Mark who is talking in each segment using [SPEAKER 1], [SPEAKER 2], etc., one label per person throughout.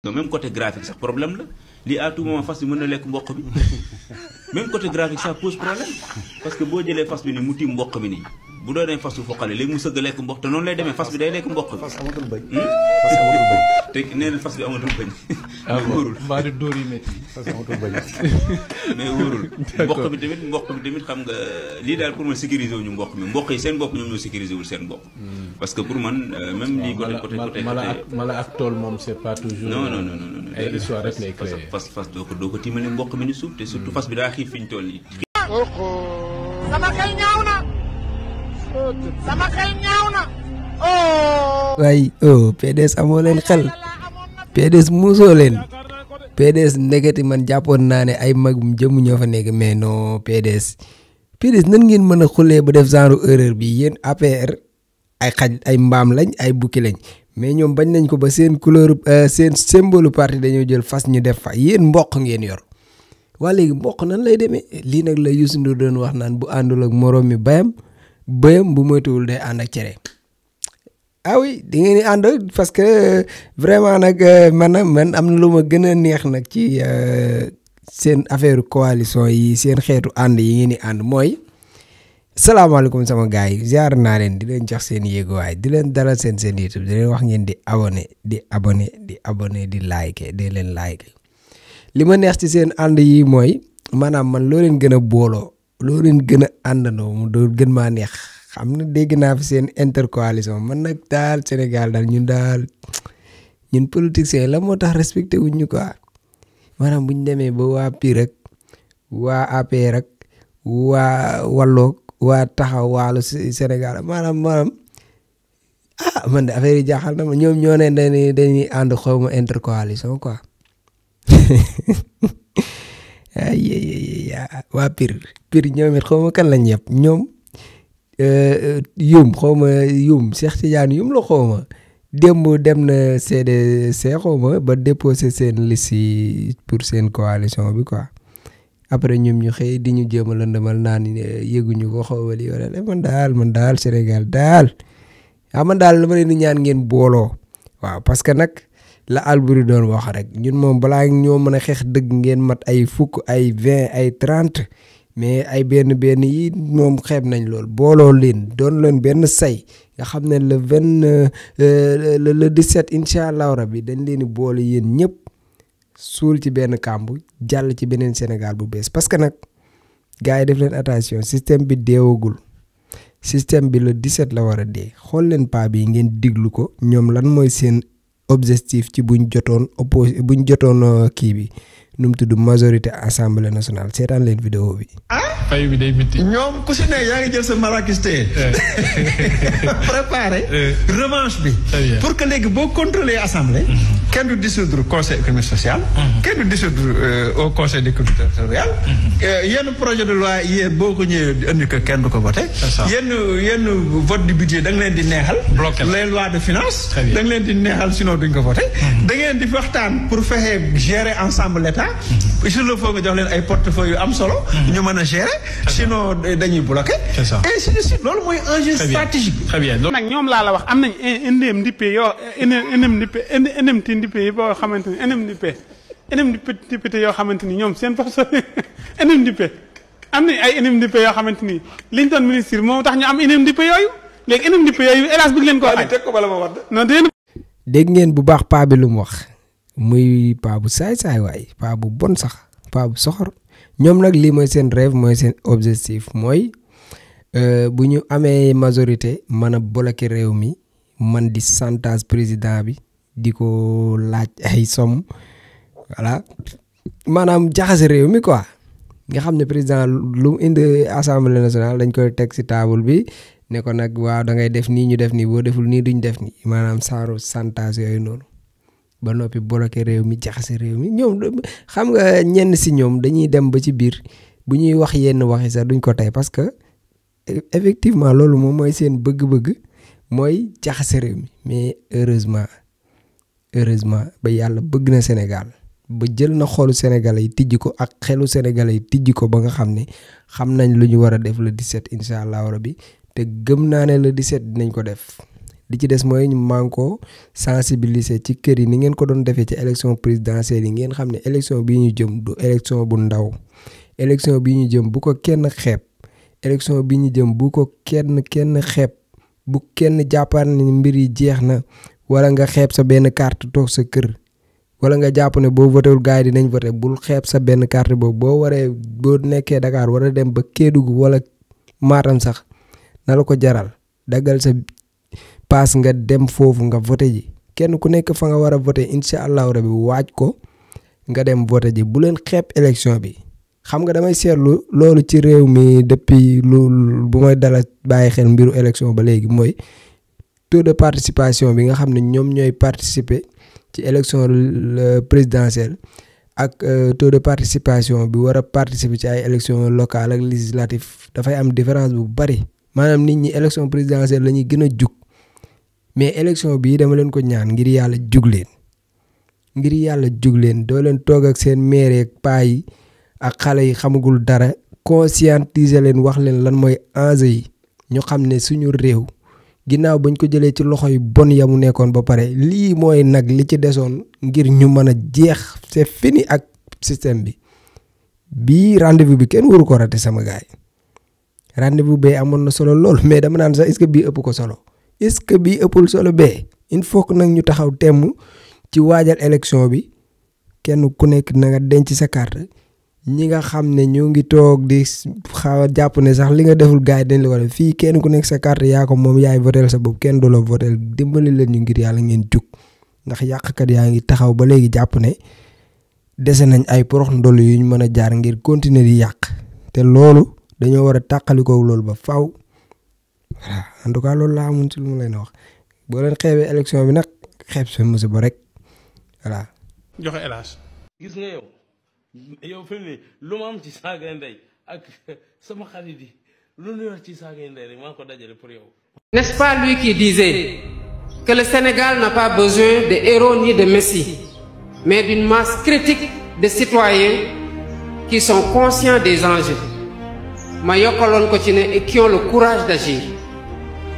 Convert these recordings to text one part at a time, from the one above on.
[SPEAKER 1] donc même côté graphique sax problème la lii à tout moment fas bi mën na lekk mboq bi même côté graphique ça pose problème parce que boo jëlee fas bi nii mu tiim mboq bi nii bu doonee fas bu foqale léegi mu sëgg lekk mboq te noonu lay demee fas bi day lekk mboq bi.
[SPEAKER 2] fas amatul bëñ. fas amatul bëñ.
[SPEAKER 1] te nee na fas bi amatul bëñ.
[SPEAKER 3] ah bon mbaa di dóor yi métti.
[SPEAKER 2] fas amatul bëñ.
[SPEAKER 1] mais wóorul. mboq bi tamit xam nga lii daal pour man sécuriser wu ñu mboq mi mboq yi seen bopp ñoom ñoo sécuriser wul seen bopp. parce que pour man même lii côté
[SPEAKER 3] mala ak tool moom c'est pas toujours.
[SPEAKER 1] non.
[SPEAKER 3] ay histoire rek lay créer.
[SPEAKER 1] fas doo ko tiimale mboq mi ni suuf te surtout fas bi daa xiif fi ñu toll nii.
[SPEAKER 4] sama xel ñaaw na
[SPEAKER 5] waaye PDS amoo leen xel PDS muusoo leen PDS ndeketi man jàppoon naa ne ay magum jëmu ñoo fa nekk mais non PDS nan ngeen mën a xulee ba def genre erreur bi yéen APR ay xaj ay mbaam lañ ay bukki lañ mais ñoom bañ nañ ko ba seen couleur seen symbole parti dañoo jël fas ñu def fa yéen mboq ngeen yor waa léegi mboq nan lay demee lii nag la Youssou Ndour doon wax naan bu àndul ak moroom mi bayam bu moytuwul day ànd ak cere ah oui di ngeen di ànd parce que vraiment nag man am na lu ma gën a neex nag ci seen affaire coalition yi seen xeetu ànd yi ngeen di ànd mooy salaamaaleykum sama gars yi ziar naa leen di leen jox seen yéeguwaay di leen dalal seen YouTube di leen wax ngeen di abonné di like di leen like li ma neex ci seen ànd yi mooy maanaam man loo leen gën a booloo loo leen gën a àndandoo mu doon gën maa neex xam na dégg naa fi seen intercoalition man nag daal Sénégal daal ñun politiciens la moo tax respecté wuñ ñu quoi maanaam bu ñu demee ba waa PUR ak waa APR ak waa Wallu waa Taxaw Wàllu Sénégal maanaam man de affaire yi jaaxal na ma ñoom ñoo ne dañuy ànd xaw ma intercoalition quoi waa PUR ñoom it xaw ma kan lañ yëpp ñoom yum Cheikh Tidiane yum la xaw ma démb dem na CDC xaw ma ba déposé seen liste yi pour seen coalition bi quoi après ñoom ñu xëy di ñu jéem a lëndëmal naan yëguñu ko xaw ma lii wala man daal Sénégal daal man daal la ma leen di ñaan ngeen booloo waaw parce que nag la Alboury doon wax rek ñun moom balaa ñoo mën a xeex dëgg ngeen mat ay fukk ay 20 ay 30 mais ay benn yi moom xeeb nañ lool booloo leen doon leen benn say nga xam ne le 17 incha allah rabbi dañ leen di boole yéen ñëpp suul ci benn kàmb jàll ci beneen Sénégal bu bees parce que nag gars yi def leen attention système bi deewagul système bi le 17 la war a dee xool leen paa bi ngeen diglu ko ñoom lan mooy seen objectif ci buñ jotoon kii bi nu mu tudd majorité assemblée nationale seetaan leen vidéo bi.
[SPEAKER 3] fay bi day métti.
[SPEAKER 6] ñoom ku si ne yaa ngi jël sa marakis téye préparé revanche bi. pour que léegi boo contrôler assemblée. kenn du dissoudre conseil économique social. kenn du dissoudre au conseil d'économie territoriale. yenn projet de loi yi boo ko ñëwee indi ko kenn du ko voté. yenn vote du budget da nga leen di neexal. bloqué les lois de finance. da nga leen di neexal sinon duñ ko voté. da ngeen di waxtaan pour fexe gérer ensemble l'état. il le faut nga jox leen ay portefeuille yu am solo. ñu mën a gérer. sinon dañuy bloqué. c'est ça et ainsi de suite loolu mooy enjeu stratégique.
[SPEAKER 3] très bien
[SPEAKER 4] nag ñoom laa la wax am nañ indemnité yoo indemnité boo xamante ni indemnité yoo xamante ni ñoom seen bopp indemnité am nañ ay indemnité yoo xamante ni liñ doon ministre moo tax ñu am indemnité yooyu léegi indemnité yooyu hélas bëgg leen koo xañ teg ko bala ma wax non
[SPEAKER 5] dégg ngeen bu baax paa bi lu mu wax muy paa bu saay waay paa bu bon sax paa bu soxor ñoom nag lii mooy seen rêve mooy seen objectif mooy bu ñu amee majorité mën a bloquer réew mi man di chantage président bi di ko laaj ay somme voilà maanaam jaxase réew mi quoi nga xam ne président lu mu indi assemblée nationale dañ koy teg ci table bi ne ko nag waaw da ngay def nii ñu def nii boo deful nii duñ def nii maanaam saaru chantage yooyu noonu ba noppi bloqué réew mi jaxase réew mi ñoom xam nga ñenn si ñoom dañuy dem ba ci biir bu ñuy wax yenn waxi sax duñ ko tey parce que effectivement loolu moom mooy seen bëgg-bëgg mooy jaxase réew mi mais heureusement ba yàlla bëgg na Sénégal ba jël na xolu Sénégalais yi tijji ko ak xelu Sénégalais yi tijji ko ba nga xam ne xam nañ lu ñu war a def le 17 incha allah rabbi te gëm naa ne le 17 dinañ ko def di ci des mooy ñu manko sensibiliser ci kër yi ni ngeen ko doon defee ci élection présidentielle yi ngeen xam ne élection bii ñu jëm du élection bu ndaw élection bii ñu jëm bu ko kenn xeeb élection bi ñu jëm bu ko kenn xeeb bu kenn jàppar ne mbir yi jeex na wala nga xeeb sa benn carte toog sa kër wala nga jàpp ne boo votéwul gars yi dinañ voté bul xeeb sa benn carte boobu boo nekkee Dakar war a dem ba Kédougou wala Matam sax na la ko jaral daggal sa paas nga dem foofu nga voté ji kenn ku nekk fa nga war a voté incha allahu rabi waaj ko nga dem voté ji bu leen xeeb élection bi. xam nga damay seetlu loolu ci réew mi depuis bu may dala bàyyi xel mbiru élection ba léegi mooy taux de participation bi nga xam ne ñoom ñooy participer ci élection présidentielle ak taux de participation bi war a participer ci ay élection locale ak législative dafay am différence bu bari maanaam nit ñi élection présidentielle la ñuy gën a jug mais élection bii dama leen ko ñaan ngir yàlla jug leen doo leen toog ak seen maire ak paa yi ak xale yi xamagul dara conscientiser leen wax leen lan mooy enjeu yi ñu xam ne suñu réew ginnaaw bañ ko jëlee ci loxo yu bon ya mu nekkoon ba pare lii mooy nag li ci desoon ngir ñu mën a jeex c'est fini ak système bi bii rendez-vous bi kenn waru ko raté sama gaay rendez-vous bee amoon na solo lool mais dama naan sax est-ce que bii ëpp ko solo est-ce que bii ëppul solo bee il faut que nag ñu taxaw temm ci waajal élection bi kenn ku nekk na nga denc sa carte ñi nga xam ne ñu ngi toog di xaw a jàpp ne sax li nga deful gars yi dañ la ko def fii kenn ku nekk sa carte yaa ko moom yaay votel sa bopp kenn du la votel dimbali leen ñu ngir yàlla ngeen jug ndax yàqkat yaa ngi taxaw ba léegi jàpp ne dese nañ ay porox ndol yu ñu mën a jaar ngir continuer di yàq te loolu dañoo war a tàqalikoo loolu ba faw voilà en tout cas loolu laa amoon ci lu mu leen wax boo leen xeebee élection bi nag xeeb sa musiba rek voilà.
[SPEAKER 4] joxe élage.
[SPEAKER 7] gis nga yow fi mu ne lu ma am ci saagay ndey ak sama xarit yi lu ñu wax ci saagay ndey rek maa ko dajale pour yow.
[SPEAKER 8] N'est-ce pas lui qui disait que le Sénégal n'a pas besoin de héros ni de messie, mais d'une masse critique de citoyens qui sont conscients des enjeux. ma yokkaloon ko ci ne et qui ont le courage d'agir.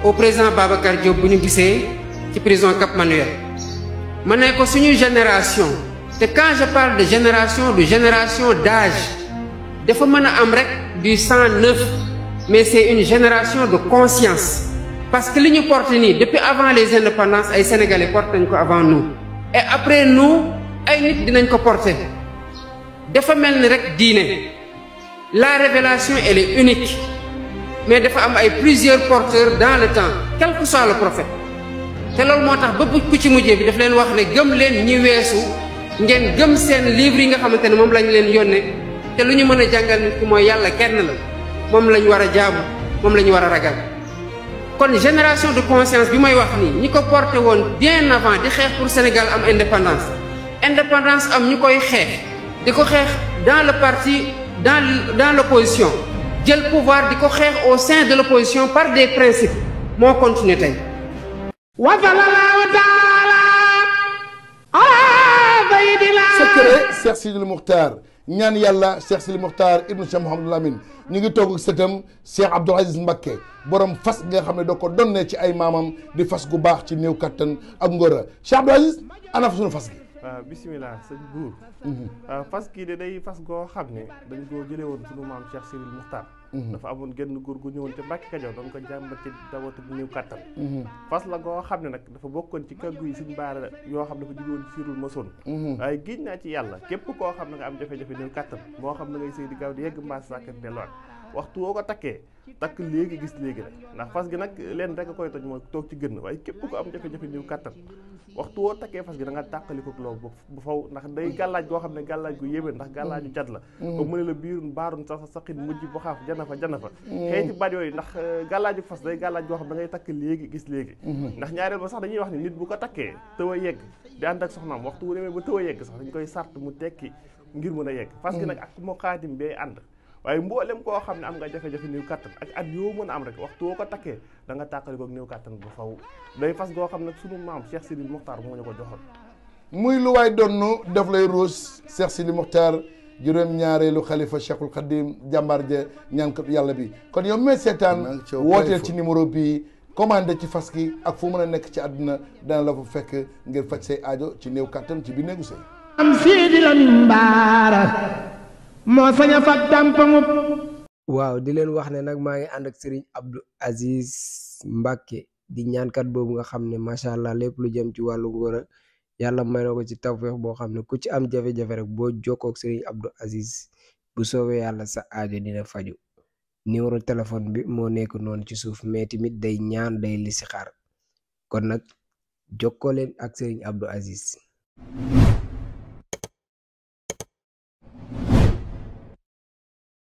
[SPEAKER 8] Au président Babacar Diop bu ñu gisee ci prison Cap Manuel ma ne ko suñu génération te quand je parle de génération d'âge dafa mën a am rek du sang neuf, mais c'est une génération de conscience parce que li ñu porté nii depuis avant les indépendances ay sénégalais porté nañ ko avant nous et après nous ay nit dinañ ko porté dafa mel ni rek diine la révélation elle est unique mais dafa am ay plusieurs porteurs dans le temps quel que soit le prophète te loolu moo tax ba ku ci mujjee bi daf leen wax ne gëm leen ñi weesu ngeen gëm seen livre yi nga xamante ne moom lañ leen yónnee te lu ñu mën a jàngal nit ki mooy yàlla kenn la moom lañ war a jaamu moom la ñu war a ragal kon génération de conscience bi may wax nii ñi ko porté woon bien avant di xeex pour Sénégal am indépendance am ñu koy xeex di ko xeex dans le parti dans l'opposition jël pouvoir di ko xeex au sein de l'opposition par des principes moo continué tey
[SPEAKER 9] secret Cheikh Sidil Mukhtar ñaan yàlla Cheikh Sidil Mukhtar ibnu Cheikh Mouhamadul Amin ñu ngi toog ak sëtam Cheikh Abdoul Aziz Mbacké borom fas nga xam ne da ko donnee ci ay maamam di fas gu baax ci néew kattan ak ngóora Cheikh Abdoul Aziz ana fa suñu fas gi.
[SPEAKER 10] waaw bisimilah sëñ buur fas kii de day fas goo xam ne dañ koo jëlee woon suñu maam Cheikh Sidil Mukhtar dafa amoon genn góor gu ñëwoon ca Mbàkke Kajoor doon ko jàmbat ci dawatu bu néew kattan fas la goo xam ne nag dafa bokkoon ci kàggu yi suñ baara yoo xam dafa jóge woon ci Sirul Masoon waaye giñ naa ci yàlla képp koo xam ne nga am jafe-jafe néew kattan moo xam ne ngay sëy di gaaw di yegg mbaas sàkkat delluwaat waxtu woo ko takkee takk léegi gis léegi rek ndax fas gi nag leen rek a koy toj mooy toog ci gën waaye képp ko am jafe-jafe néew kattan waxtu woo takkee fas gi da nga tàqali ko loolu bu faw ndax day gàllaaj goo xam ne gàllaaj gu yéwén ndax gàllaaju cat la ba mu ne la biirun baarun sa saqin mujj bu xaaf jana fa xëyti baat yooyu ndax gàllaaju fas day gàllaaj goo xam da ngay takk léegi gis léegi ndax ñaareel ba sax dañuy wax ni nit bu ko takkee tëw a yegg di ànd ak soxnaam waxtu wu demee ba tëw a yegg sax dañ koy sart mu tekki ngir mën a yegg fas gi nag ak moo xaatim bee ànd waaye mboolem koo xam ne am nga jafe-jafe néew kattan ak at yoo mën a am rek waxtu woo ko takkee da nga tàqali ko néew kattan bu faw day fas goo xam ne sunu maam Cheikh Sidil Mukhtar moo ñu ko joxoon
[SPEAKER 9] muy lu waay donnu def lay ruus Cheikh Sidil Mukhtar juróom-ñaareelu xalifa Cheikhul Khadim jàmbaar ja ñaankat yàlla bi kon yow mee seetaan wooteel ci numéro bii commandé ci fas gi ak fu mën a nekk ci àdduna dana la fa fekk ngir faj say aajo ci néew kàttan ci biir néegu sëy
[SPEAKER 11] am Sidi Lamine Bara moo sañ a fat dàmpamub.
[SPEAKER 5] waaw di leen wax ne nag maa ngi ànd ak Serigne Abdou Aziz Mbacke di ñaankat boobu nga xam ne macha allah lépp lu jëm ci wàllu ngóor yàlla may na ko ci tawfeex boo xam ne ku ci am jafe-jafe rek boo jokkoo ak Serigne Abdou Aziz bu soobee yàlla sa aajo dina faju numéro téléphone bi moo nekk noonu ci suuf mais tamit day ñaan day listixaar kon nag jokkoo leen ak Serigne Abdou Aziz.